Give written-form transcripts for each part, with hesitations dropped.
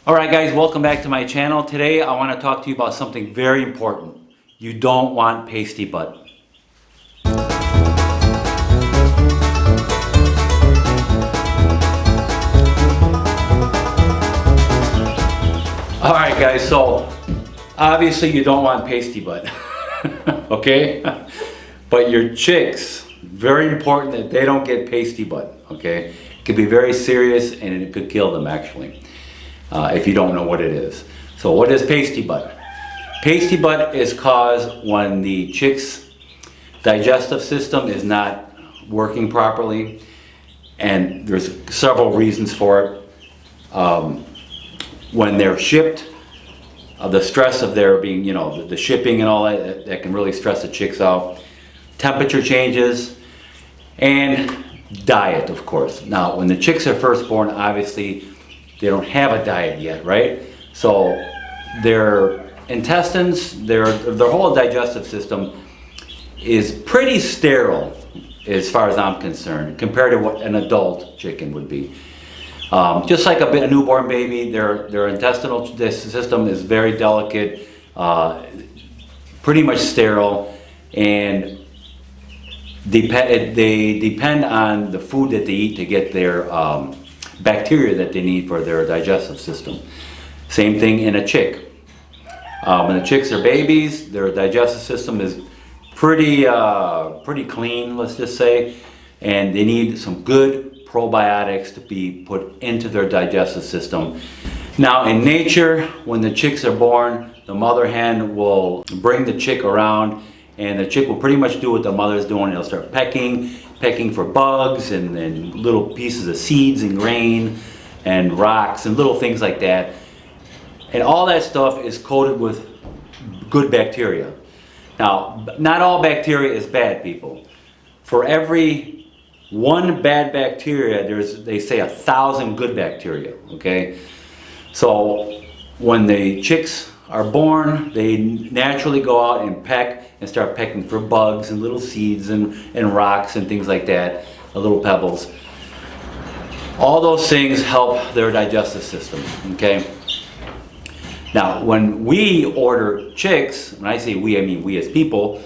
Alright guys, welcome back to my channel. Today I want to talk to you about something very important. You don't want pasty butt. Alright guys, so obviously you don't want pasty butt. Okay? But your chicks, very important that they don't get pasty butt. Okay? It could be very serious and it could kill them actually. If you don't know what it is. So what is pasty butt? Pasty butt is caused when the chick's digestive system is not working properly, and there's several reasons for it. When they're shipped, the stress of their being, the shipping and all that can really stress the chicks out. Temperature changes, and diet, of course. Now, when the chicks are first born, obviously, they don't have a diet yet, right? So their intestines, their whole digestive system is pretty sterile as far as I'm concerned, compared to what an adult chicken would be. Just like a newborn baby, their intestinal system is very delicate, pretty much sterile, and they depend on the food that they eat to get their bacteria that they need for their digestive system. Same thing in a chick. When the chicks are babies, their digestive system is pretty clean, let's just say, and they need some good probiotics to be put into their digestive system. Now in nature, when the chicks are born, the mother hen will bring the chick around, and the chick will pretty much do what the mother's doing. It'll start pecking for bugs and little pieces of seeds and grain and rocks and little things like that. And all that stuff is coated with good bacteria. Now, not all bacteria is bad, people. For every one bad bacteria, they say 1,000 good bacteria, okay? So when the chicks are born, they naturally go out and peck and start pecking for bugs and little seeds and rocks and things like that, little pebbles. All those things help their digestive system, okay? Now, when we order chicks, when I say we, I mean we as people,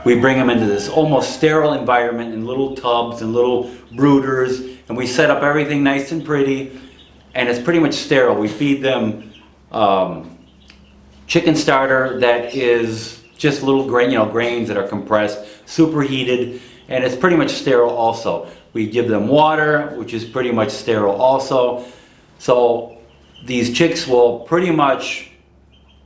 we bring them into this almost sterile environment in little tubs and little brooders, and we set up everything nice and pretty, and it's pretty much sterile. We feed them chicken starter that is just little grains that are compressed, superheated, and it's pretty much sterile also. We give them water, which is pretty much sterile also. So these chicks will pretty much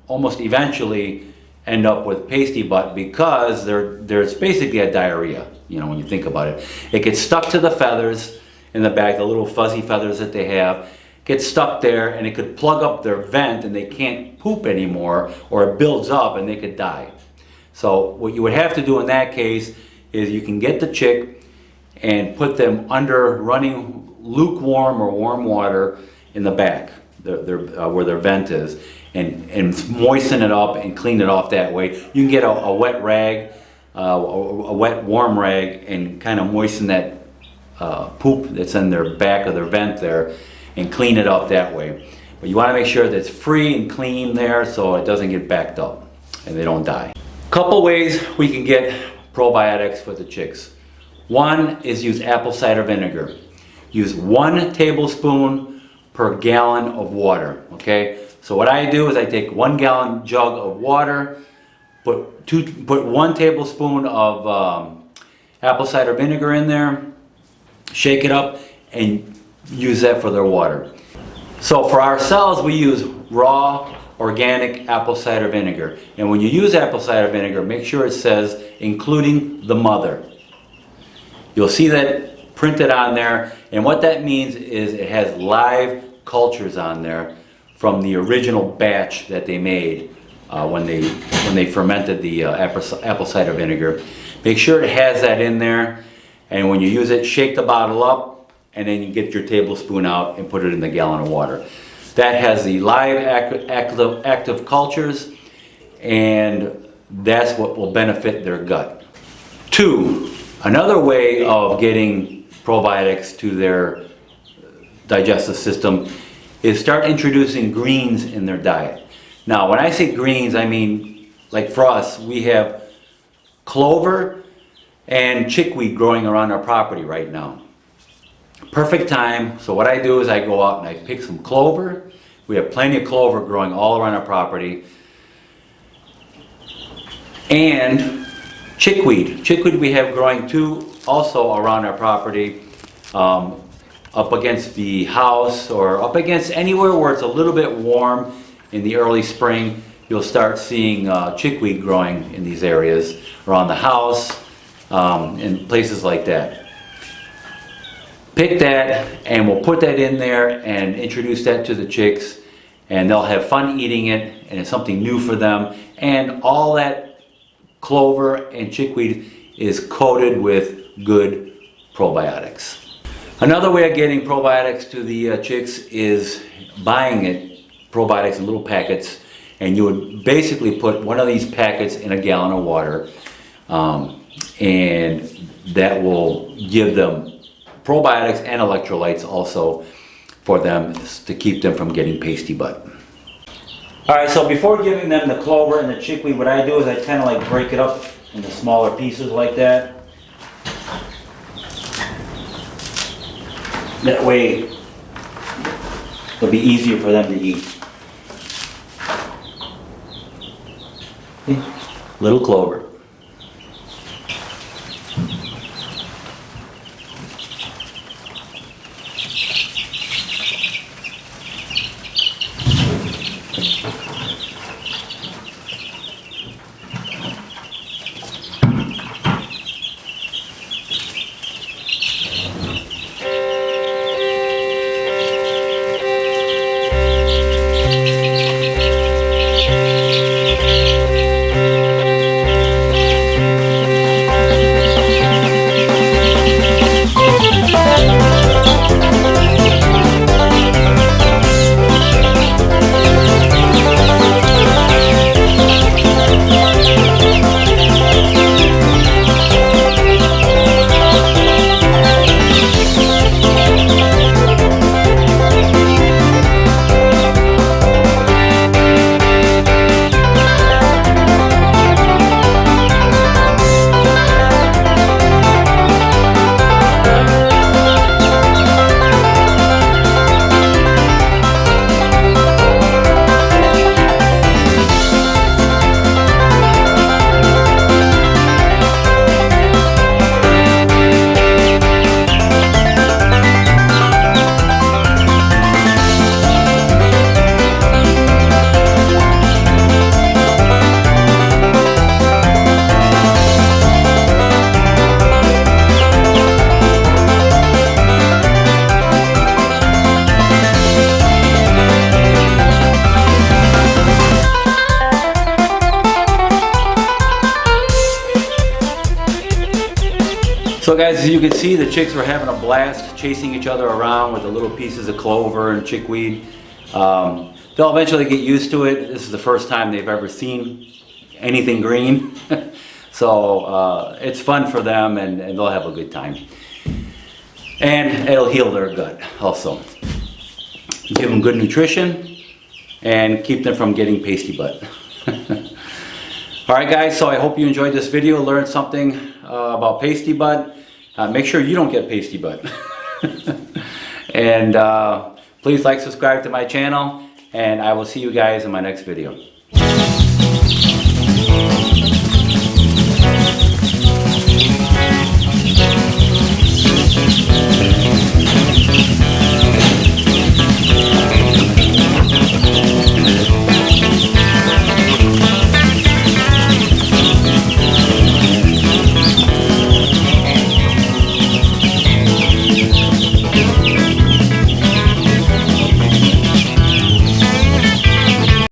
almost eventually end up with pasty butt because there's basically a diarrhea, when you think about it. It gets stuck to the feathers in the back, the little fuzzy feathers that they have. Gets stuck there, and it could plug up their vent and they can't poop anymore, or it builds up and they could die. So what you would have to do in that case is you can get the chick and put them under running lukewarm or warm water in the back, where their vent is, and moisten it up and clean it off that way. You can get a wet rag, a wet warm rag, and kind of moisten that poop that's in their back of their vent there, and clean it up that way. But you want to make sure that it's free and clean there so it doesn't get backed up and they don't die. Couple ways we can get probiotics for the chicks. One is use apple cider vinegar. Use 1 tablespoon per gallon of water, okay? So what I do is I take 1 gallon jug of water, put 1 tablespoon of apple cider vinegar in there, shake it up, and use that for their water. So for ourselves, we use raw organic apple cider vinegar. And when you use apple cider vinegar, make sure it says including the mother. You'll see that printed on there, and what that means is it has live cultures on there from the original batch that they made when they fermented the apple cider vinegar. Make sure it has that in there, and when you use it, shake the bottle up, and then you get your tablespoon out and put it in the gallon of water. That has the live active cultures, and that's what will benefit their gut. 2, another way of getting probiotics to their digestive system is start introducing greens in their diet. Now, when I say greens, I mean, like for us, we have clover and chickweed growing around our property right now. Perfect time. So what I do is I go out and I pick some clover. We have plenty of clover growing all around our property. And chickweed. Chickweed we have growing too, also around our property, up against the house or up against anywhere where it's a little bit warm in the early spring. You'll start seeing chickweed growing in these areas around the house, and places like that. Pick that and we'll put that in there and introduce that to the chicks, and they'll have fun eating it, and it's something new for them. And all that clover and chickweed is coated with good probiotics. Another way of getting probiotics to the chicks is buying it, probiotics in little packets, and you would basically put one of these packets in a gallon of water, and that will give them probiotics and electrolytes also for them to keep them from getting pasty butt. Alright, so before giving them the clover and the chickweed, what I do is I kind of like break it up into smaller pieces like that. That way it'll be easier for them to eat. Little clover. So guys, as you can see, the chicks were having a blast chasing each other around with the little pieces of clover and chickweed. They'll eventually get used to it. This is the first time they've ever seen anything green. So it's fun for them, and they'll have a good time. And it'll heal their gut also. Give them good nutrition and keep them from getting pasty butt. Alright guys, so I hope you enjoyed this video, learned something about pasty butt. Make sure you don't get pasty butt. And please like, subscribe to my channel, and I will see you guys in my next video.